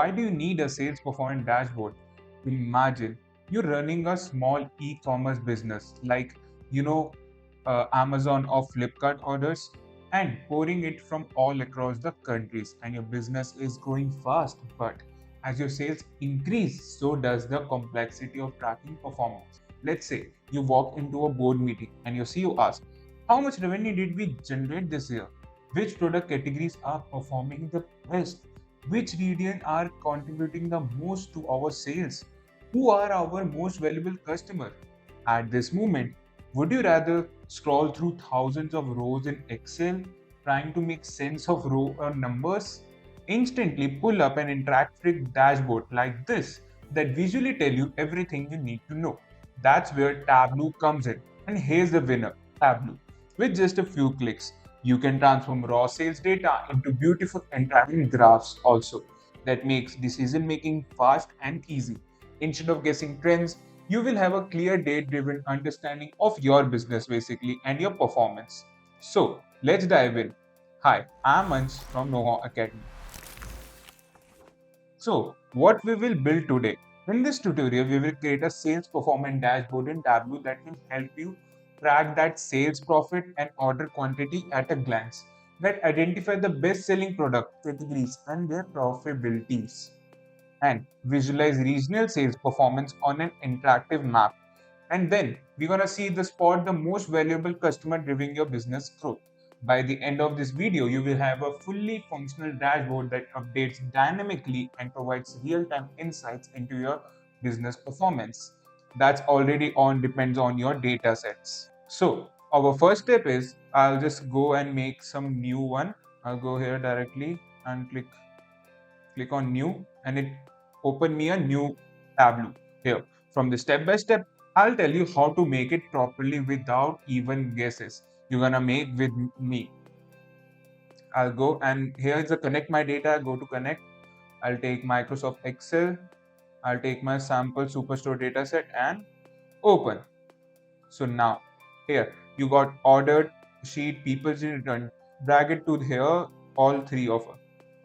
Why do you need a sales performance dashboard? Imagine you're running a small e-commerce business like you know Amazon or Flipkart orders and pouring it from all across the countries, and your business is growing fast. But as your sales increase, so does the complexity of tracking performance. Let's say you walk into a board meeting and your CEO asks, how much revenue did we generate this year? Which product categories are performing the best? Which region are contributing the most to our sales? Who are our most valuable customer? At this moment, would you rather scroll through thousands of rows in Excel trying to make sense of row or numbers? Instantly pull up an interactive dashboard like this that visually tell you everything you need to know. That's where Tableau comes in. And here's the winner, Tableau. With just a few clicks, you can transform raw sales data into beautiful interactive graphs also that makes decision making fast and easy. Instead of guessing trends, you will have a clear data-driven understanding of your business basically and your performance. So let's dive in. Hi, I'm Ansh from KnowHow Academy. So what we will build today. In this tutorial, we will create a sales performance dashboard in Tableau that will help you track that sales profit and order quantity at a glance, that identify the best selling product categories and their profitabilities, and visualize regional sales performance on an interactive map. And then we're going to see the spot the most valuable customer driving your business growth. By the end of this video, you will have a fully functional dashboard that updates dynamically and provides real-time insights into your business performance. That's already on depends on your data sets. So our first step is I'll just go and make some new one. I'll go here directly and click on new, and it open me a new Tableau here. From the step by step, I'll tell you how to make it properly without even guesses. You're gonna make with me. I'll go and here is the connect my data. Go to connect. I'll take Microsoft Excel. I'll take my sample Superstore dataset and open. So now here you got ordered sheet, people's return. Drag it to here, all three of them.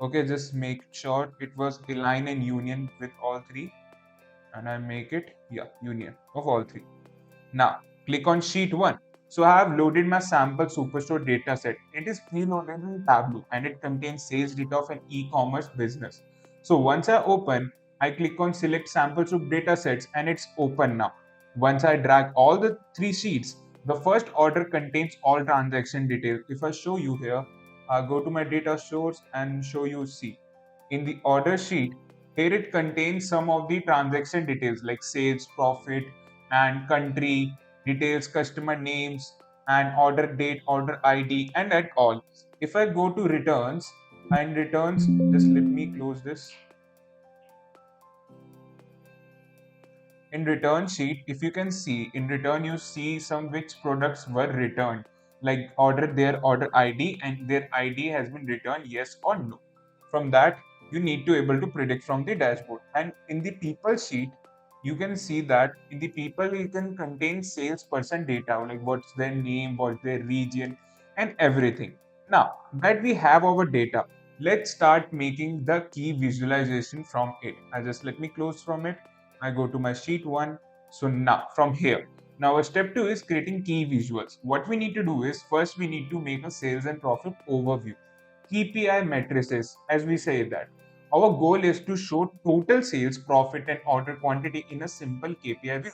Okay, just make sure it was align and union with all three, and I make it union of all three. Now click on sheet 1. So I have loaded my sample Superstore dataset. It is preloaded in Tableau and it contains sales data of an e-commerce business. So once I open, I click on select sample soup datasets and it's open now. Once I drag all the three sheets, the first order contains all transaction details. If I show you here, I go to my data source and show you see. In the order sheet, here it contains some of the transaction details like sales, profit, and country details, customer names, and order date, order ID, and at all. If I go to returns and returns, just let me close this. In return sheet, if you can see, in return you see some which products were returned, like their order ID, and their ID has been returned, yes or no. From that, you need to able to predict from the dashboard. And in the people sheet, you can see that in the people you can contain salesperson data, like what's their name, what's their region, and everything. Now that we have our data, let's start making the key visualization from it. I just let me close from it. I go to my sheet 1. So now from here, now step 2 is creating key visuals. What we need to do is first we need to make a sales and profit overview. KPI matrices, as we say that. Our goal is to show total sales, profit, and order quantity in a simple KPI view.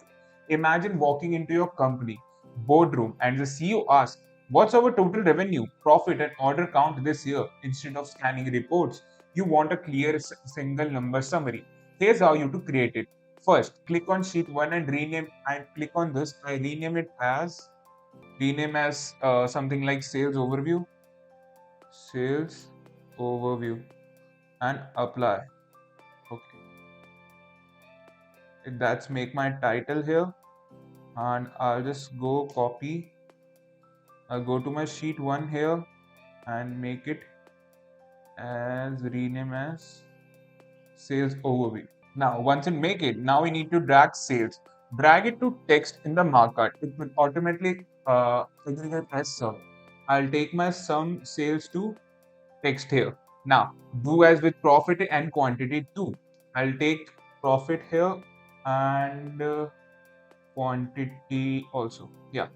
Imagine walking into your company boardroom and the CEO asks, what's our total revenue, profit, and order count this year? Instead of scanning reports, you want a clear single number summary. Here's how you to create it. First, click on sheet 1 and rename. I click on this. I rename as something like sales overview. Sales overview and apply. Okay, that's make my title here, and I'll just go copy. I'll go to my sheet 1 here and make it as rename as sales overview. Now once you make it, now we need to drag sales. Drag it to text in the markup. It will automatically aggregate as sum. I'll take my sum sales to text here. Now, do as with profit and quantity too. I'll take profit here and quantity also. Yeah,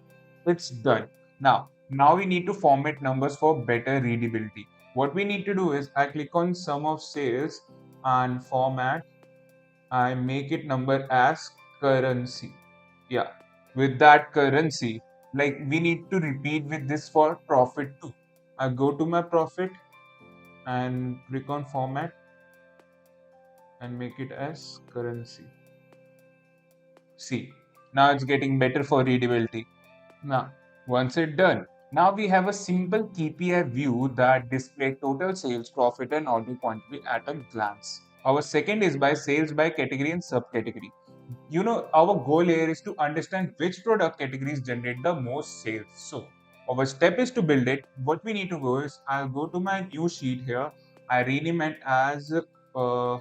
it's done. Now we need to format numbers for better readability. What we need to do is I click on sum of sales and format. I make it number as currency. Yeah, with that currency, like we need to repeat with this for profit too. I go to my profit and click on format and make it as currency. See, now it's getting better for readability. Now, once it's done, now we have a simple KPI view that display total sales, profit, and order quantity at a glance. Our second is by sales by category and subcategory. Our goal here is to understand which product categories generate the most sales. So, our step is to build it. What we need to go is I'll go to my new sheet here. I uh,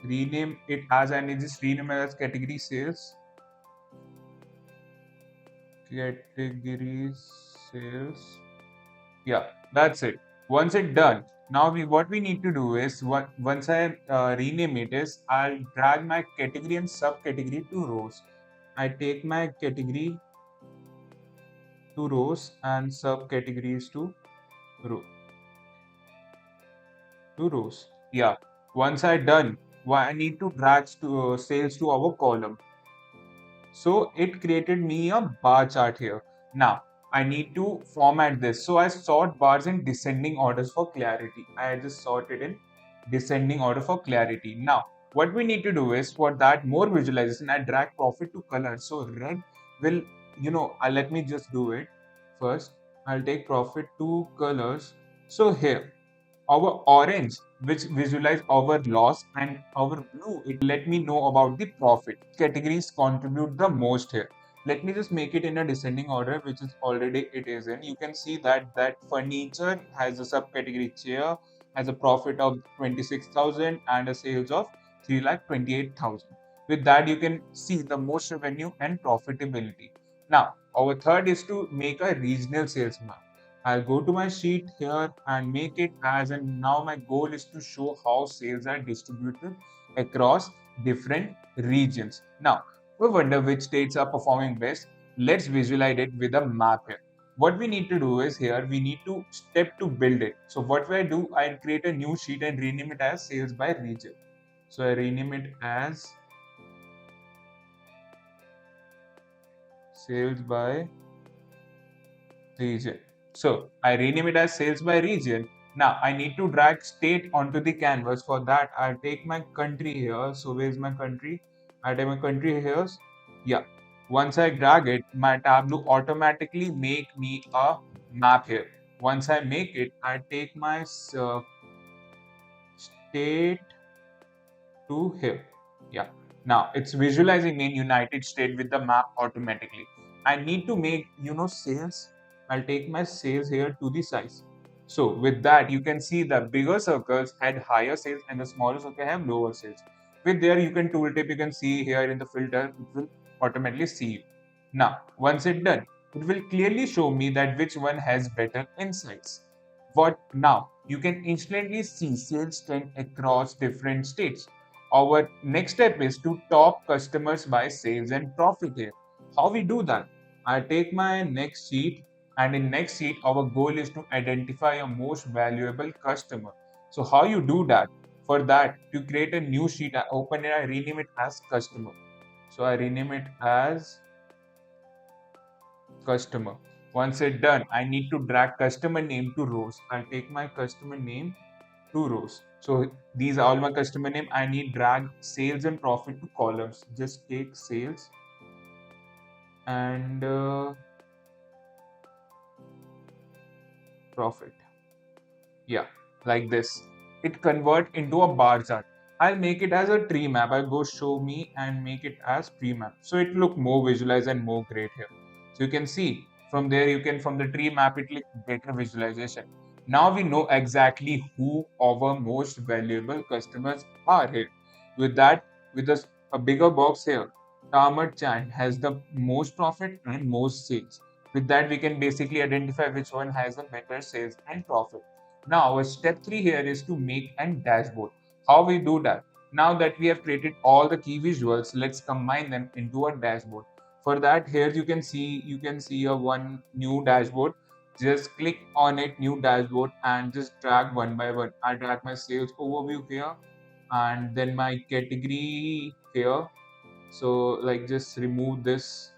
rename it as and just rename it as category sales. Category sales. Yeah, that's it. Once it's done, now what we need to do is once I rename it is I'll drag my category and subcategory to rows. I take my category to rows and subcategories row to rows. Yeah. Once I done, I need to drag sales to our column. So it created me a bar chart here. Now I need to format this. So I sort bars in descending orders for clarity. I just sorted in descending order for clarity. Now what we need to do is for that more visualization, I drag profit to color. So red will, let me just do it first. I'll take profit to colors. So here our orange which visualize our loss and our blue it let me know about the profit categories contribute the most here. Let me just make it in a descending order which is already it is in. You can see that furniture has a subcategory chair has a profit of 26,000 and a sales of 3,28,000. With that you can see the most revenue and profitability. Now our third is to make a regional sales map. I'll go to my sheet here and make it as, and now my goal is to show how sales are distributed across different regions. Now, we wonder which states are performing best. Let's visualize it with a map here. What we need to do is here, we need to step to build it. So what will I do? I'll create a new sheet and rename it as sales by region. So I rename it as sales by region. So I rename it as sales by region. Now I need to drag state onto the canvas. For that, I'll take my country here. So where's my country? I take my country here. Yeah. Once I drag it, my Tableau automatically make me a map here. Once I make it, I take my state to here. Yeah. Now it's visualizing in United States with the map automatically. I need to make, sales. I'll take my sales here to the size. So with that, you can see the bigger circles had higher sales and the smaller circle have lower sales. With there, you can tooltip, you can see here in the filter, it will automatically see it. Now, once it's done, it will clearly show me that which one has better insights. What now? You can instantly see sales trend across different states. Our next step is to top customers by sales and profit here. How we do that? I take my next sheet and in next sheet our goal is to identify a most valuable customer. So how you do that? For that to create a new sheet, I open it, I rename it as customer. So I rename it as customer. Once it's done, I need to drag customer name to rows. I'll take my customer name to rows. So these are all my customer name. I need drag sales and profit to columns. Just take sales and profit. Yeah, like this. It convert into a bar chart. I'll make it as a tree map. I'll go show me and make it as tree map. So it look more visualized and more great here. So you can see from there you can from the tree map it look better visualization. Now we know exactly who our most valuable customers are here. With that, with a bigger box here, Tamar Chan has the most profit and most sales. With that, we can basically identify which one has a better sales and profit. Now, step 3 here is to make a dashboard. How we do that? Now that we have created all the key visuals, let's combine them into a dashboard. For that, here you can see a one new dashboard. Just click on it, new dashboard, and just drag one by one. I drag my sales overview here, and then my category here. So like just remove this,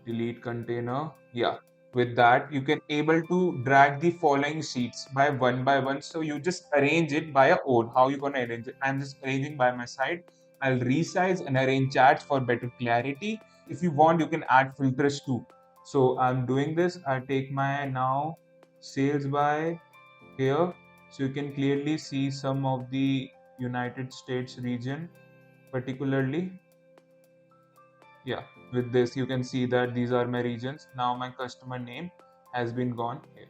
delete container. Yeah, with that you can able to drag the following sheets by one. So you just arrange it by your own. How you gonna arrange it? I'm just arranging by my side. I'll resize and arrange charts for better clarity. If you want, you can add filters too. So I'm doing this. I take my now sales by here, so you can clearly see some of the United States region particularly. Yeah, with this you can see that these are my regions. Now my customer name has been gone here,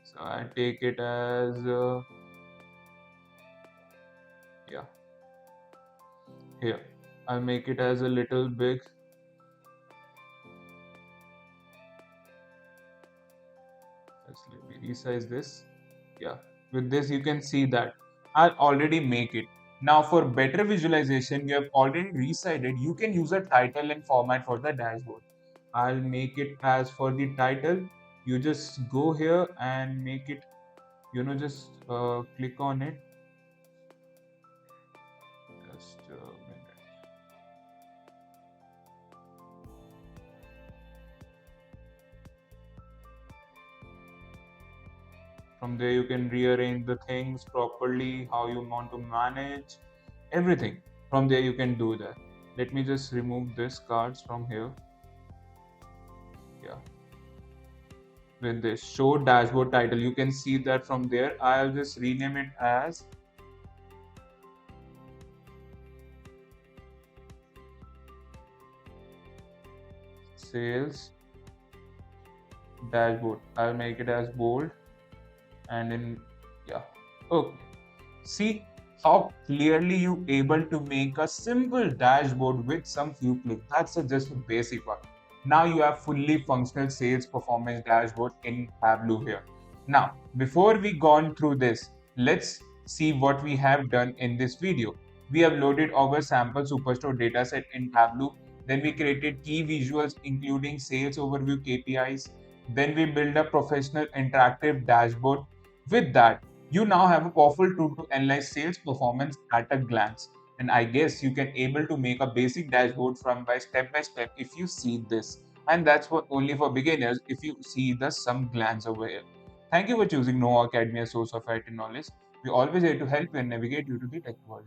so I take it as yeah, here I'll make it as a little big. Let's let me resize this. Yeah, with this you can see that I'll already make it. Now for better visualization, you have already decided you can use a title and format for the dashboard. I'll make it as for the title. You just go here and make it, just click on it. Just a minute. From there you can rearrange the things properly, how you want to manage everything. From there you can do that. Let me just remove this cards from here. Yeah, with this show dashboard title, you can see that from there. I'll just rename it as sales dashboard. I'll make it as bold, and in, yeah, okay. See how clearly you able to make a simple dashboard with some few clicks. That's just a basic one. Now you have fully functional sales performance dashboard in Tableau here. Now, before we gone through this, let's see what we have done in this video. We have loaded our sample Superstore dataset in Tableau. Then we created key visuals including sales overview KPIs. Then we build a professional interactive dashboard. With that, you now have a powerful tool to analyze sales performance at a glance. And I guess you can able to make a basic dashboard from by step if you see this. And that's for only for beginners if you see the some glance over here. Thank you for choosing KnowHow Academy as source of IT knowledge. We always here to help you and navigate you to the tech world.